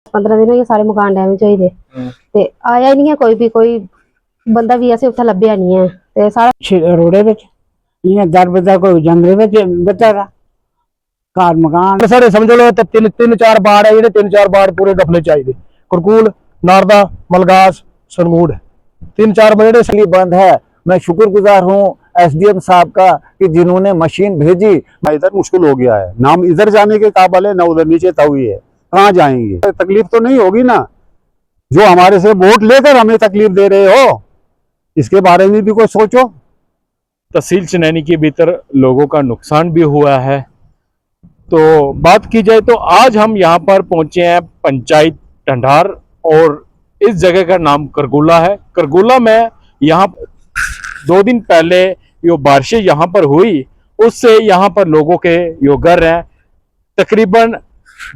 15 दिन हो गए सारे मकान डैमेज होए दे ते आया ही नहीं है कोई बंदा भी ऐसे उत्थे लभ्या नहीं है ते सारा रोडे विच इयां दर बदर कोई जंगले विच बेचारा घर मकान सारे समझ लो तीन चार बाड़ है जेडे 3-4 बाड़ पूरे डफने चाहिए। करकूल, नारदा, मलगास, सनमूड 3-4 बजे बंद है। मैं शुक्रगुजार हूँ एसडीएम साहब का कि जिन्होंने मशीन भेजी। इधर मुश्किल हो गया है, ना हम इधर जाने के काबिल है ना उधर, नीचे तवी है, कहाँ जाएंगे। तकलीफ तो नहीं होगी ना, जो हमारे से वोट लेकर हमें तकलीफ दे रहे हो, इसके बारे में भी कुछ सोचो। तहसील चनैनी के भीतर लोगों का नुकसान भी हुआ है। तो बात की जाए तो आज हम यहाँ पर पहुंचे हैं पंचायत ढंढार और इस जगह का नाम करगुला है। करगुला में यहाँ 2 दिन पहले जो बारिशें यहाँ पर हुई उससे यहाँ पर लोगों के जो घर हैं तकरीबन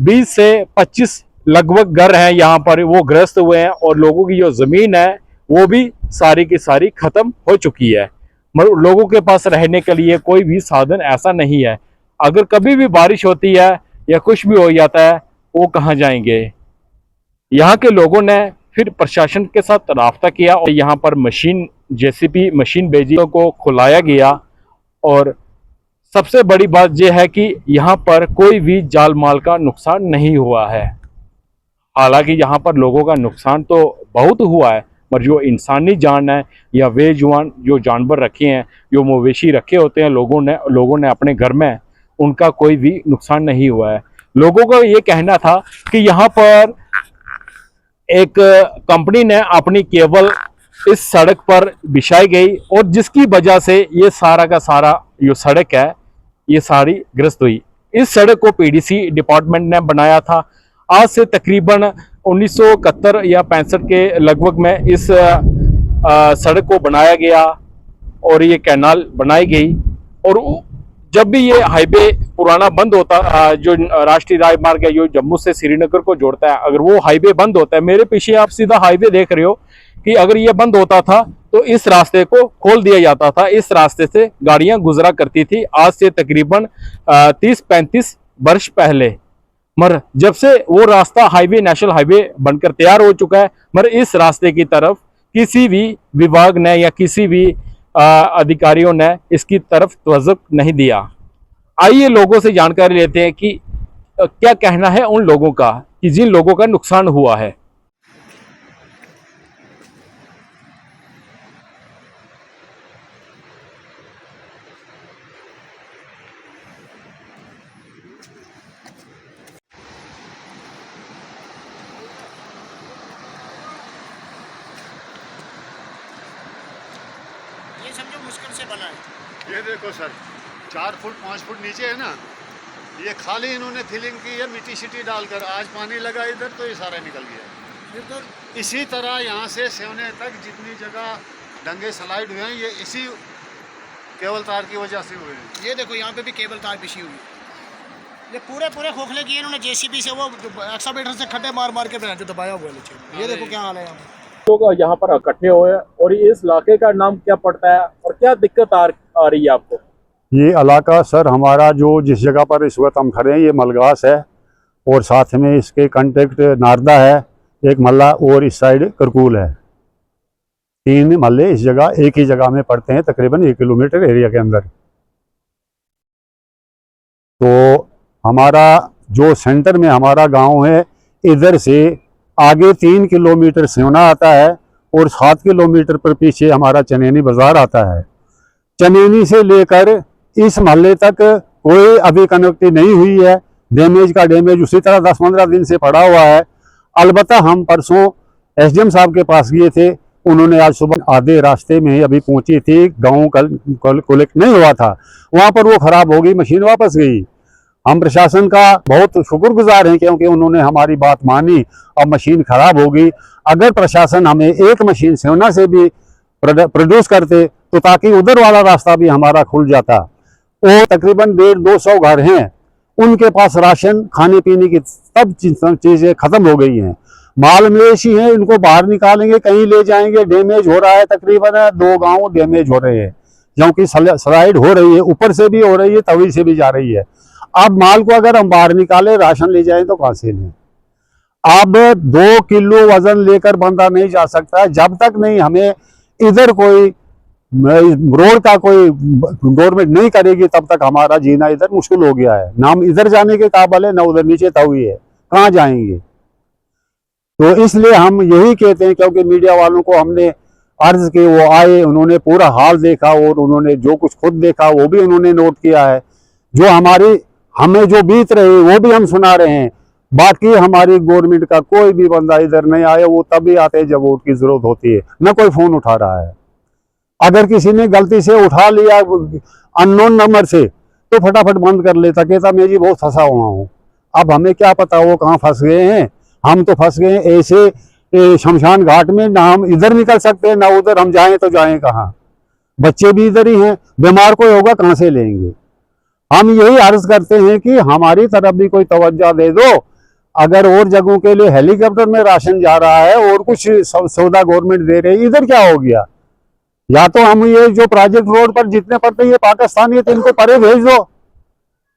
20 से 25 लगभग घर हैं यहाँ पर वो ग्रस्त हुए हैं और लोगों की जो जमीन है वो भी सारी की सारी खत्म हो चुकी है। मगर लोगों के पास रहने के लिए कोई भी साधन ऐसा नहीं है। अगर कभी भी बारिश होती है या कुछ भी हो जाता है वो कहाँ जाएंगे। यहाँ के लोगों ने फिर प्रशासन के साथ राब्ता किया और यहाँ पर मशीन जेसीबी मशीन भेजी को खुलाया गया और सबसे बड़ी बात यह है कि यहाँ पर कोई भी जाल माल का नुकसान नहीं हुआ है। हालांकि यहाँ पर लोगों का नुकसान तो बहुत हुआ है पर जो इंसानी जान है या बेजुबान जो जानवर रखे हैं, जो मवेशी रखे होते हैं लोगों ने अपने घर में, उनका कोई भी नुकसान नहीं हुआ है। लोगों का ये कहना था कि यहाँ पर एक कंपनी ने अपनी केबल इस सड़क पर बिछाई गई और जिसकी वजह से ये सारा का सारा जो सड़क है ये सारी ग्रस्त हुई। इस सड़क को पीडीसी डिपार्टमेंट ने बनाया था। आज से तकरीबन 1971 या 65 के लगभग में इस सड़क को बनाया गया और ये कैनाल बनाई गई। और जब भी ये हाईवे पुराना बंद होता, जो राष्ट्रीय राजमार्ग है जो जम्मू से श्रीनगर को जोड़ता है, अगर वो हाईवे बंद होता है, मेरे पीछे आप सीधा हाईवे देख रहे हो कि अगर ये बंद होता था तो इस रास्ते को खोल दिया जाता था, इस रास्ते से गाड़ियां गुजरा करती थी आज से तकरीबन 30-35 वर्ष पहले। मगर जब से वो रास्ता हाईवे नेशनल हाईवे बनकर तैयार हो चुका है, मगर इस रास्ते की तरफ किसी भी विभाग ने या किसी भी अधिकारियों ने इसकी तरफ तवज्जो नहीं दिया। आइए लोगों से जानकारी लेते हैं कि क्या कहना है उन लोगों का कि जिन लोगों का नुकसान हुआ है। ये समझो मुश्किल से बना है। ये देखो सर, 4 फुट 5 फुट नीचे है ना, ये खाली इन्होंने फिलिंग की है मिट्टी शिट्टी डालकर। आज पानी लगा इधर तो ये सारा निकल गया। तो इसी तरह यहाँ से सेवने तक जितनी जगह डंगे स्लाइड हुए हैं ये इसी केबल तार की वजह से हुए हैं। ये देखो यहाँ पे भी केबल तार बिछी हुई है। ये पूरे खोखले किए इन्होंने जेसीबी से, वो एक्सकावेटर से खड्डे मार मार के बना जो दबाया हुआ है नीचे। ये देखो क्या हाल है यहाँ पे। लोग यहाँ पर इकट्ठे हुए और इस इलाके का नाम क्या पड़ता है और क्या दिक्कत आ रही है आपको? ये इलाका सर हमारा जो जिस जगह पर इस वक्त हम खड़े हैं ये मलगास है और साथ में इसके कांटेक्ट नारदा है, एक मल्ला और इस साइड करकूल है। 3 मल्ले इस जगह एक ही जगह में पड़ते हैं तकरीबन 1 किलोमीटर एरिया के अंदर। तो हमारा जो सेंटर में हमारा गांव है, इधर से आगे 3 किलोमीटर सेवना आता है और 7 किलोमीटर पर पीछे हमारा चनैनी बाजार आता है। चनैनी से लेकर इस मोहल्ले तक कोई अभी कनेक्टिविटी नहीं हुई है। डैमेज का डैमेज उसी तरह 10-15 दिन से पड़ा हुआ है। अलबत्ता हम परसों एसडीएम साहब के पास गए थे, उन्होंने आज सुबह आधे रास्ते में ही अभी पहुंची थी, गाँव कलेक्ट नहीं हुआ था, वहाँ पर वो खराब हो गई, मशीन वापस गई। हम प्रशासन का बहुत शुक्रगुजार हैं क्योंकि उन्होंने हमारी बात मानी। अब मशीन खराब हो गई, अगर प्रशासन हमें एक मशीन सेवना से भी प्रोड्यूस करते तो ताकि उधर वाला रास्ता भी हमारा खुल जाता। और तकरीबन 150-200 घर हैं, उनके पास राशन खाने पीने की सब चीज़ें ख़त्म हो गई हैं। माल मवेशी हैं, इनको बाहर निकालेंगे कहीं ले जाएंगे। डैमेज हो रहा है, तकरीबन 2 गाँव डैमेज हो रहे हैं क्योंकि स्लाइड हो रही है, ऊपर से भी हो रही है, तवी से भी जा रही है। अब माल को अगर हम बाहर निकाले राशन ले जाएं तो कहाँ से लें। अब 2 किलो वजन लेकर बंदा नहीं जा सकता जब तक नहीं हमें इधर कोई रोड का कोई गवर्नमेंट नहीं करेगी, तब तक हमारा जीना इधर मुश्किल हो गया है। ना हम इधर जाने के काबिल है, ना उधर नीचे तवी है, कहाँ जाएंगे। तो इसलिए हम यही कहते हैं, क्योंकि मीडिया वालों को हमने अर्ज की, वो आए, उन्होंने पूरा हाल देखा और उन्होंने जो कुछ खुद देखा वो भी उन्होंने नोट किया है। जो हमें जो बीत रही वो भी हम सुना रहे हैं। बाकी हमारी गवर्नमेंट का कोई भी बंदा इधर नहीं आया, वो तभी आते हैं जब वोट की जरूरत होती है, न कोई फोन उठा रहा है। अगर किसी ने गलती से उठा लिया अननोन नंबर से तो फटाफट बंद कर लेता, कहता मैं जी बहुत फंसा हुआ हूँ। अब हमें क्या पता वो कहाँ फंस गए हैं। हम तो फंस गए ऐसे शमशान घाट में, ना हम इधर निकल सकते हैं ना उधर, हम जाएं तो जाएं कहाँ। बच्चे भी इधर ही हैं, बीमार कोई होगा कहाँ से लेंगे। हम यही अर्ज करते हैं कि हमारी तरफ भी कोई तवज्जो दे दो। अगर और जगहों के लिए हेलीकॉप्टर में राशन जा रहा है और कुछ सौदा गवर्नमेंट दे रही है, इधर क्या हो गया। या तो हम ये जो प्रोजेक्ट रोड पर जितने पड़ते ये पाकिस्तानी है तो इनको परे भेज दो,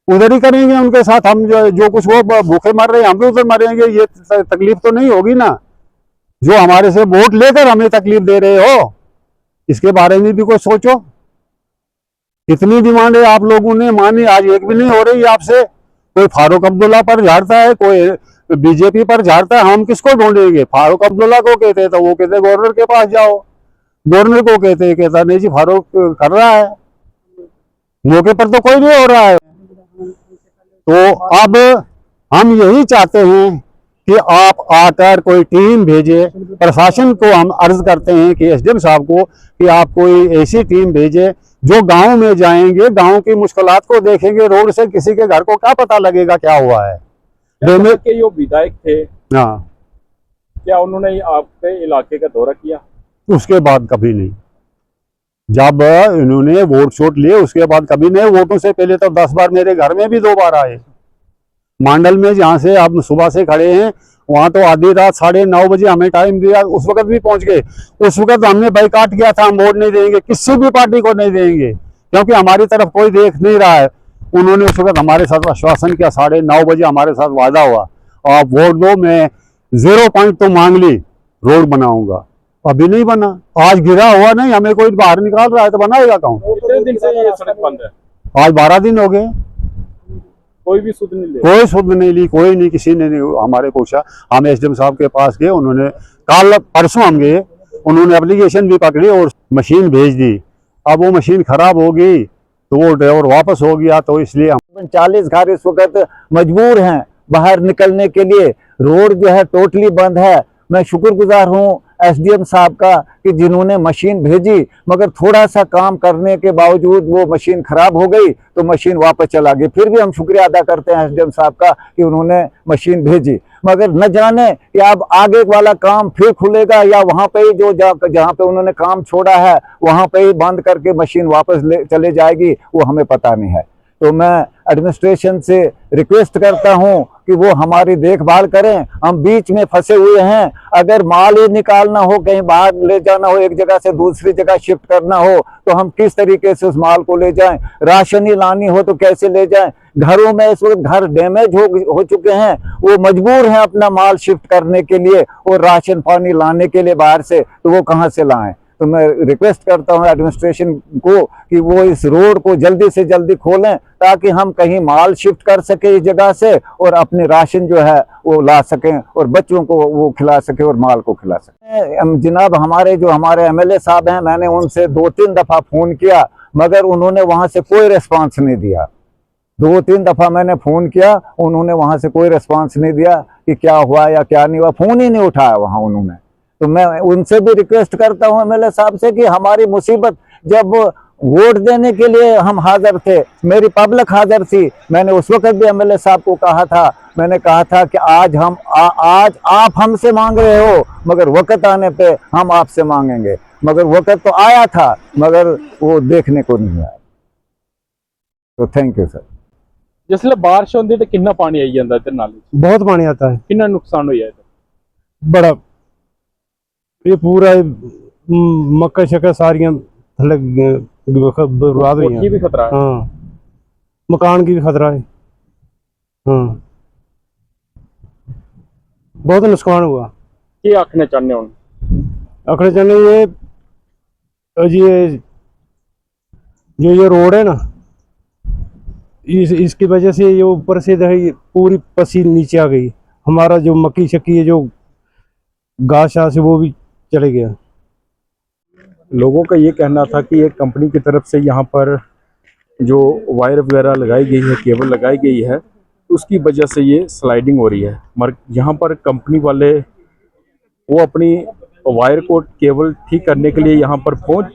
उधर ही करेंगे उनके साथ। हम जो कुछ वो भूखे मर रहे हैं हम भी उधर मरेंगे, ये तकलीफ तो नहीं होगी ना। जो हमारे से वोट लेकर हमें तकलीफ दे रहे हो, इसके बारे में भी कुछ सोचो। कितनी डिमांड है आप लोगों ने मानी, आज एक भी नहीं हो रही आपसे। कोई फारूक अब्दुल्ला पर झाड़ता है, कोई बीजेपी पर झाड़ता है, हम किसको ढूंढेंगे। फारूक अब्दुल्ला को कहते हैं तो वो कहते गवर्नर के पास जाओ, गवर्नर को कहता नहीं जी फारूक कर रहा है, मौके पर तो कोई नहीं हो रहा है। तो अब हम यही चाहते हैं कि आप आकर कोई टीम भेजे। प्रशासन को हम अर्ज करते हैं कि एसडीएम साहब को कि आप कोई ऐसी टीम भेजे जो गांव में जाएंगे, गांव की मुश्किलात को देखेंगे। रोड से किसी के घर को क्या पता लगेगा क्या हुआ है। के जो विधायक थे, हाँ, क्या उन्होंने आपके इलाके का दौरा किया? उसके बाद कभी नहीं। जब इन्होंने वोट शोट लिए उसके बाद कभी नहीं। वोटों से पहले तो 10 बार मेरे घर में भी 2 बार आए। मांडल में जहाँ से आप सुबह से खड़े हैं वहां तो आधी रात 9:30 बजे हमें टाइम दिया, उस वक्त भी पहुंच गए। उस वक्त हमने बाइकाट किया था, हम वोट नहीं देंगे, किसी भी पार्टी को नहीं देंगे, क्योंकि हमारी तरफ कोई देख नहीं रहा है। उन्होंने उस वक्त हमारे साथ आश्वासन किया, 9:30 बजे हमारे साथ वादा हुआ आप वोट दो, मैं 0 पॉइंट तो मांग ली, रोड बनाऊंगा। अभी नहीं बना, आज गिरा हुआ नहीं, हमें कोई बाहर निकाल रहा है तो बनाएगा कौन। कितने दिन से ये सड़क बंद है? आज 12 दिन हो गए, कोई भी सुध नहीं ले, कोई सुध नहीं ली, कोई नहीं, किसी ने नहीं हमारे पूछा। हम एसडीएम साहब के पास गए, उन्होंने कल परसों हम गए, उन्होंने एप्लीकेशन भी पकड़ी और मशीन भेज दी। अब वो मशीन खराब हो गई तो वो ड्राइवर वापस हो गया, तो इसलिए हम 40 घर इस वक्त मजबूर हैं बाहर निकलने के लिए। रोड जो है टोटली बंद है। मैं शुक्रगुजार हूँ एसडीएम साहब का कि जिन्होंने मशीन भेजी, मगर थोड़ा सा काम करने के बावजूद वो मशीन खराब हो गई तो मशीन वापस चला गई। फिर भी हम शुक्रिया अदा करते हैं एसडीएम साहब का कि उन्होंने मशीन भेजी, मगर न जाने कि अब आगे वाला काम फिर खुलेगा या वहाँ पे ही जो जहाँ पे उन्होंने काम छोड़ा है वहाँ पे ही बंद करके मशीन वापस चले जाएगी, वो हमें पता नहीं है। तो मैं एडमिनिस्ट्रेशन से रिक्वेस्ट करता हूं कि वो हमारी देखभाल करें। हम बीच में फंसे हुए हैं। अगर माल ही निकालना हो, कहीं बाहर ले जाना हो, एक जगह से दूसरी जगह शिफ्ट करना हो, तो हम किस तरीके से उस माल को ले जाएं। राशन ही लानी हो तो कैसे ले जाएं। घरों में इस वक्त घर डैमेज हो चुके हैं, वो मजबूर हैं अपना माल शिफ्ट करने के लिए और राशन पानी लाने के लिए बाहर से, तो वो कहाँ से लाएं। तो मैं रिक्वेस्ट करता हूं एडमिनिस्ट्रेशन को कि वो इस रोड को जल्दी से जल्दी खोलें ताकि हम कहीं माल शिफ्ट कर सके इस जगह से और अपने राशन जो है वो ला सकें और बच्चों को वो खिला सके और माल को खिला सकें। जनाब हमारे एमएलए साहब हैं, मैंने उनसे 2-3 दफ़ा फ़ोन किया मगर उन्होंने वहाँ से कोई रिस्पांस नहीं दिया। 2-3 दफ़ा मैंने फ़ोन किया, उन्होंने वहाँ से कोई रिस्पांस नहीं दिया कि क्या हुआ या क्या नहीं हुआ, फ़ोन ही नहीं उठाया वहाँ उन्होंने। तो मैं उनसे भी रिक्वेस्ट करता हूं एमएलए साहब से कि हमारी मुसीबत, जब वोट देने के लिए हम हाजिर थे, मेरी पब्लिक हाजिर थी, मैंने उस वक्त भी एमएलए साहब को कहा था, मैंने कहा था कि आज आप हमसे मांग रहे हो मगर वक्त आने पे हम आपसे मांगेंगे। मगर वक्त तो आया था मगर वो देखने को नहीं आया। तो थैंक यू सर। जिसले बारिश होती तो कितना पानी आई जाता इधर नाले? बहुत पानी आता है, कितना नुकसान हो जाता? बड़ा। ये पूरा मक्का शक्का सारियां थल्ले बर्बाद हुई भी खतरा है। हाँ, मकान की भी खतरा है। हाँ, बहुत नुकसान हुआ। ਕੀ ਆਖਣਾ ਚਾਹੁੰਦੇ ਹੋ? आखिर चाहने ये रोड है ना, इसकी वजह से ये ऊपर से पूरी पसी नीचे आ गई। हमारा जो मक्की शक्की है, जो घास है वो भी चले गया। लोगों का ये कहना था कि एक कंपनी की तरफ से यहाँ पर जो वायर वगैरह लगाई गई है, केबल लगाई गई है, उसकी वजह से ये स्लाइडिंग हो रही है। मगर यहाँ पर कंपनी वाले वो अपनी वायर को केबल ठीक करने के लिए यहाँ पर पहुँच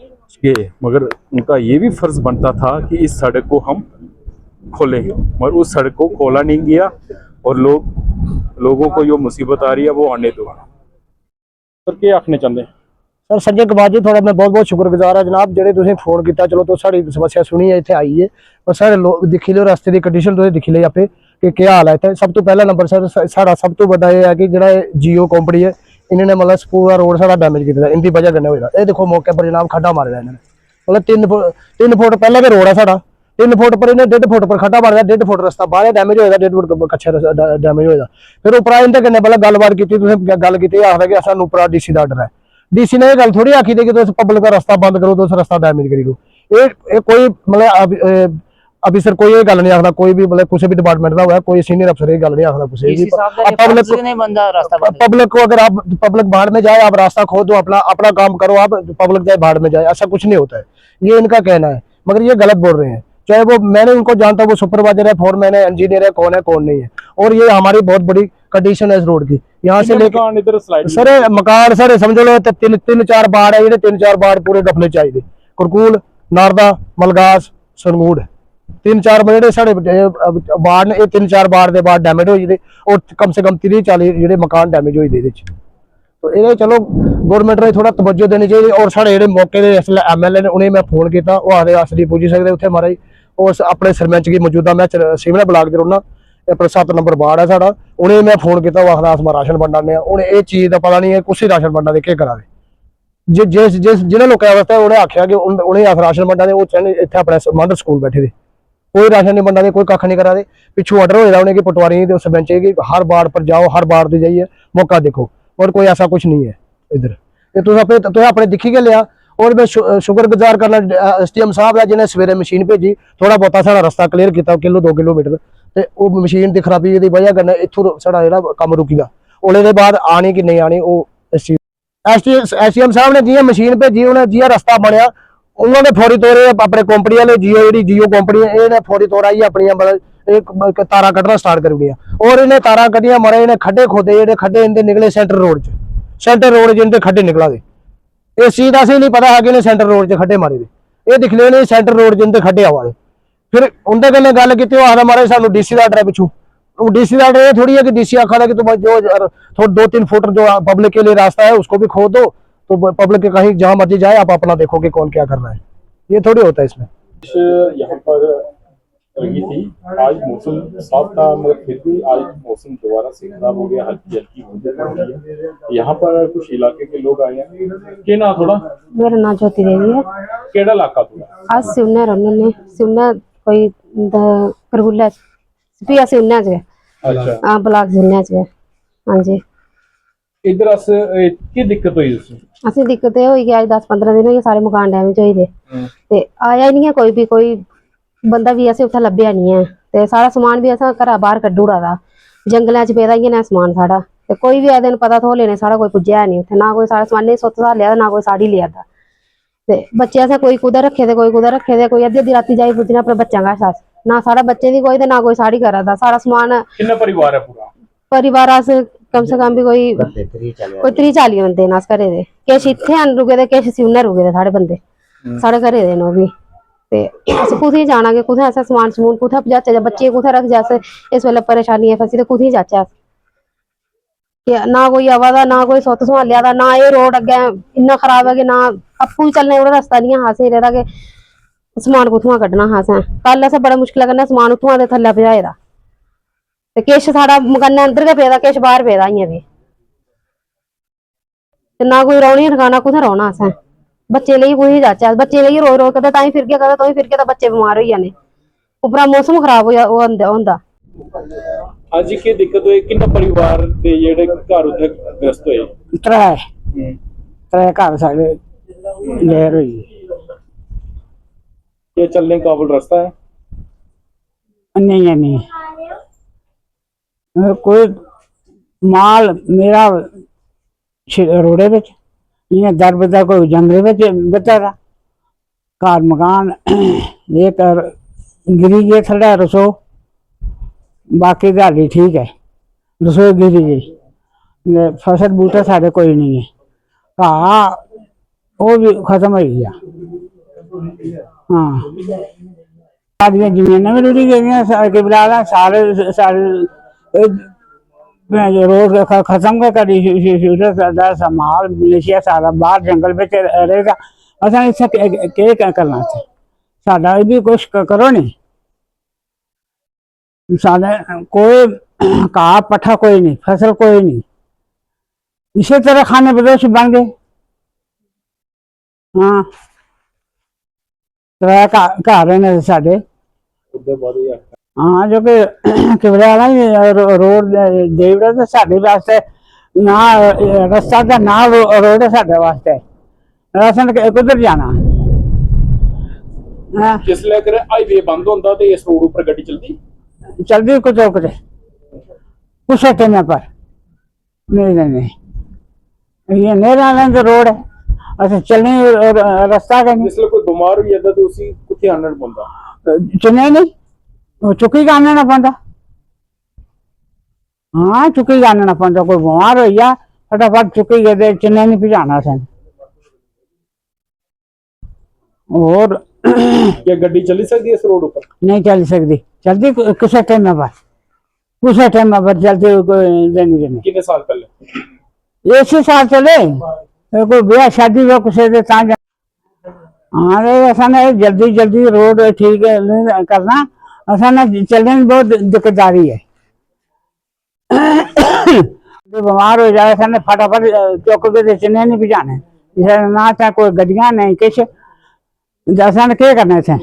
गए, मगर उनका ये भी फर्ज बनता था कि इस सड़क को हम खोलें, मगर उस सड़क को खोला नहीं गया और लोगों को जो मुसीबत आ रही है वो आने दो। सर क्या आखने चाहते हैं? सर संजय कुमार जी, थोड़ा मैं बहुत बहुत शुक्रगुजार है जनाब, जेडे तुसीं फोन किया। चलो तो साड़ी समस्या सुनी है, इतने आई है और सारे लोग दिखी लो रास्ते की कंडीशन तुसीं दिखी ली आपे कि क्या हाल है इतने। सब तो पहला नंबर सर साड़ा सब तो बड़ा यह है कि जो जियो कंपनी है, इन्होंने मतलब पूरा रोड सारा डैमेज किया, इनकी वजह करने होगा। ये देखो मौके पर जनाब खड्डा मारे इन्होंने, मतलब 3 फुट पहले भी रोड है साड़ा, 3 फुट पर इन्हें 1.5 फुट पर खड्डा मारे, 1.5 फुट रास्ता बाहर डैमेज होएगा, 1.5 फुट कच्चा डैमेज होएगा। फिर उपरा इनके कन्नै मतलब गलबात की, गल की आखदा कि सानू उपरा डीसी का आर्डर है। डीसी ने यह गल थोड़ी आखी थी कि तुम पब्लिक का रास्ता बंद करो, तुम रास्ता डैमेज करी दो। ये कोई मतलब अफिसर कोई ये गल नहीं आखदा, कोई भी मतलब किसी भी डिपार्टमेंट का हुआ, कोई सीनियर अफसर ये गल नहीं आखदा किसी भी। पब्लिक को अगर आप पब्लिक बाहर में जाए, आप रास्ता खोद दो, अपना काम करो, आप पब्लिक जाए बाहर में जाए, ऐसा कुछ नहीं होता है, ये इनका कहना है। मगर ये गलत बोल रहे हैं, चाहे वो मैंने इनको जानता हूँ, वो सुपरवाइजर है, फोरमैन है, इंजीनियर है कौन नहीं है। और ये हमारी बहुत बड़ी कंडीशन है इस रोड की, यहाँ से लेकर सर मकान सर समझ लो 3-4 बाड़ है, 3-4 बाड़ पूरे गफले चाहिए। कुरकूल, नारदा, मलगास, सरमूड 3-4 बजे साढ़े बाड़ ने, 3-4 बाड़ के बाद डैमेज हो और कम से कम 30-40 जो मकान डैमेज हो। तो ये चलो गौरमेंट ने थोड़ा तवज्जो देनी चाहिए। और साढ़े जो मौके के इसलिए MLA ने, उन्हें मैं फोन किया, वो आखिर अस नहीं पुजी सकते उत्थे महाराज। उस अपने सरपंच की मौजूदा मैं सिवना ब्लाक च रौह्ना, अपने 7 नंबर वार्ड है साढ़ा, उन्हें मैं फोन किया, वो आखिर अस राशन बंडा ने, उन्हें ये चीज़ का पता नहीं है कुछ राशन बंडा दे, करा दे जिन्हें लोगों वास्ते उन्हें आख्या कि उन्हें अस राशन बंडा दे, वो चाहे इतने अपने मॉडल स्कूल बैठे दे, कोई राशन नहीं बंडा दे, कोई कख नहीं करा दे। पिछू ऑर्डर होया उन्हें कि पटवारी सरपंच की हर बार पर जाओ, हर बार पर जाइए मौका देखो, और कोई ऐसा कुछ नहीं है इधर। तुम अपने दिखी के लिया। और मैं शुक्रगुजार करना SDM साहब है जिन्हें सवेरे मशीन भेजी, थोड़ा बहुता साढ़ा रास्ता क्लीयर किया 1-2 किलोमीटर, तो वो मशीन की खराबी की वजह करना इतों साढ़ा जो काम रुकी गया। उसके बाद आनी कि नहीं आनी वो SDM साहब ने जियां मशीन भेजी, उन्हें जियां रास्ता बनया, उन्होंने फौरी तौर अपने कंपनी वाले जियो कंपनी इन्हें फौरी तौर आई अपनी मतलब तारा कट्टना स्टार्ट कर दिया। और इन्हें तारा कट्टिया मारे, इन्हें खड्डे खोदे, जो खड्डे इनके निकले सेंटर रोड जिनके खड्डे निकला दे, इस चीज का नहीं पता है कि इन्हें सेंटर रोड च खड्डे मारे दे। ये दिख ले सेंटर रोड जिनके खड्डे आवा दे। फिर उनके कन्नै गल की, आखदा मारे सानू DC का आर्डर है पिछू। DC का आर्डर ये थोड़ी है कि DC आखा कि तुम जो 2-3 फुट जो पब्लिक के लिए रास्ता है उसको भी खोद दो, तो पब्लिक के कहीं जहां मर्जी जाए, आप अपना देखो कि कौन क्या कर रहा है, ये थोड़ी होता है इसमें। यहाँ पर लगी थी, आज मौसम साफ था, मगर फिर भी आज मौसम दोबारा से खराब हो गया, हल्की बूंदें पड़ रही है। यहाँ पर कुछ इलाके के लोग आए हैं। क्या नाम थोड़ा? मेरा नाम ज्योति देवी है। केड़ा इलाका थोड़ा? आज सिवना रहने, सिवना कोई करगुला पिया सिवना च अच्छा, हां ब्लॉक सिवना च। हां जी, इधर अस की दिक्कत हुई तुसें? असें दिक्कत ये होई कि आज 10-15 दिन होई सारे मकान डैमेज होई दे, ते आया ही नहीं है कोई बंदा भी असें उत्थे लब्भेआ नहीं है। ते सारा समान भी असें घरा बाहर कड्ढी ओड़ा दा, जंगलां च पेदा इ'यां समान साढ़ा। ते कोई भी आए दिन पता थो लेने साढ़ा कोई पुज्जेआ नहीं उत्थे, ना कोई साढ़ा समान नहीं सुत्त दा लिया, ना कोई साड़ी लिया दा। ते बच्चे असें कोई कुदै रखे दे, कोई कुदै रखे दे, कोई अद्धी राती जाई पुज्जना अपने बच्चें कश अस, ना साढ़ा बच्चे दी कोई ते ना कोई साड़ी करा दा। सारा समान किन्ना परिवार है पूरा? परिवार अस कम से कम भी कोई 30-40 बंदे न अस घरे दे। किश इत्थे रुके दे, किश सिवना रुके दे, साढ़े बंदे साढ़े घरे दे न ओह् बी। ते अस कुत्थें जाना, कि कुत्थें असें समान समून कुत्थें पजाचै, जां बच्चे कुत्थें रखचै। अस इस वेल्ले परेशानी फसी ते कुत्थें जाचै अस, ना कोई आवा दा, ना कोई सुत्त संभालिया दा, ना एह् रोड अग्गें इन्ना खराब है कि ना आपूं बी चलने ओह्दा रस्ता नहीं हा असें रेह्दा, कि समान कुत्थुआं कड्ढना हा असें। कल असें बड़ा मुश्कला कन्नै समान उत्थुआं दे थल्लै पजाए दा, ते किश साढ़ा मकानै अंदर गै पेदा, किश बाहर पेदा इ'यां बी। ते ना कोई रौह्ने ठिकाना, कुत्थें रौह्ना असें, बच्चे लेइयै कुत्थें जाचै, बच्चे लेइयै रोज कदें ताईं फिरगे, कदें ताईं फिरगे, तां बच्चे बमार होई जाने। उप्परा मौसम खराब होंदा। ਅੱਜ ਕੀ ਦਿੱਕਤ ਹੋਈ, ਕਿੰਨਾ ਪਰਿਵਾਰ ਦੇ ਜਿਹੜੇ ਘਰ ਉੱਥੇ ਗ੍ਰਸਤ ਹੋਏ? त्रै घर साढ़े लहर हुई। ये चलने काबुल रास्ता है? नहीं है, नहीं कोई माल मेरा रोडे बिच इयां दर बदर कोई जंगले बिच बचा दा घर मकान एक गिरी गए थोड़ा रसो, बाकी दिहाड़ी ठीक है, रसोई गिरी गई, फसल बूटा साढ़े कोई नहीं है, घाह वो भी खत्म हो गया। हाँ सारिया जमीना भी रुड़ी गई, सारे सारे रोड खत्म के करी माल मलेशिया सारा बाहर जंगल में रहेगा। असा इसे क्या करना थे, साडा भी कुछ करो नहीं, साडा कोई घाह पट्ठा कोई नहीं, फसल कोई नहीं, इसी तरह खाने बदोश बन गए। हाँ त्रै घर ने साडे। हाँ जो कि किबले वाला रोड देवड़ा तो साडे वास्ते ना रास्ता का ना रोड है साडे वास्ते, राशन कुधर जाना। हाँ जिसले अगर हाईवे बंद होता तो इस रोड ऊपर गड्डी चलती? चलती कुछ कुछ टाइम पर नहीं नहीं नहीं, ये नेरा तो रोड है, अच्छा चलने रास्ता का नहीं। जिसले कोई बीमार हो जाता तो उसी कुत्ते आना पड़ता? चुने नहीं, चुकी का आना पौंदा। हाँ चुकी का आना पौंदा, कोई बीमार हो गया फटाफट चुकी गए चुने नहीं भिजाना सन। और क्या गड्डी चली सकती है इस रोड ऊपर? नहीं चल सकती, चलती कुछ टाइम पर, कुछ टाइम पर चलती देनी देनी। कितने साल पहले? इसी साल चले कोई ब्याह शादी हुआ कुछ हाँ ऐसा ना जल्दी जल्दी रोड ठीक है करना, ऐसा ना चलने में बहुत दिक्कतदारी है। बीमार हो जाए ऐसा ना फटाफट चौक पे चने नहीं भिजाने, ना चाहे कोई गड्डियां नहीं कुछ, ऐसा क्या करना थे।